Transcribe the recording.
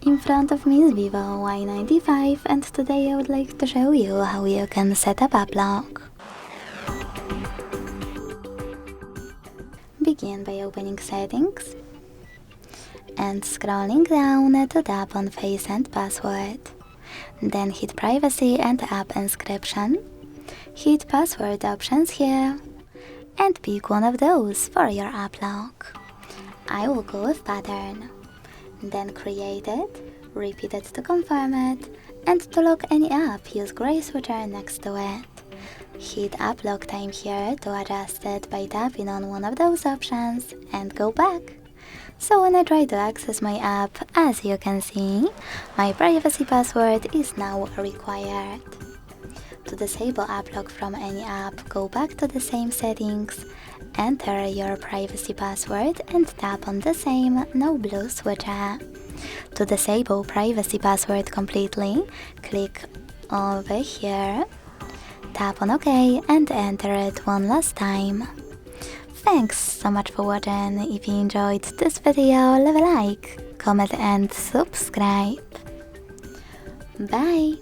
In front of me is Vivo Y95, and today I would like to show you how you can set up app lock. Begin by opening settings and scrolling down to tap on face and password. Then hit privacy and app encryption. Hit password options here and pick one of those for your app lock. I will go with pattern. Then create it, repeat it to confirm it, and to lock any app, use gray switcher next to it. Hit app lock time here to adjust it by tapping on one of those options and go back. So when I try to access my app, as you can see, my privacy password is now required. To disable app lock from any app, go back to the same settings, enter your privacy password and tap on the same no blue switcher. To disable privacy password completely, click over here, tap on OK and enter it one last time. Thanks so much for watching. If you enjoyed this video, leave a like, comment and subscribe. Bye!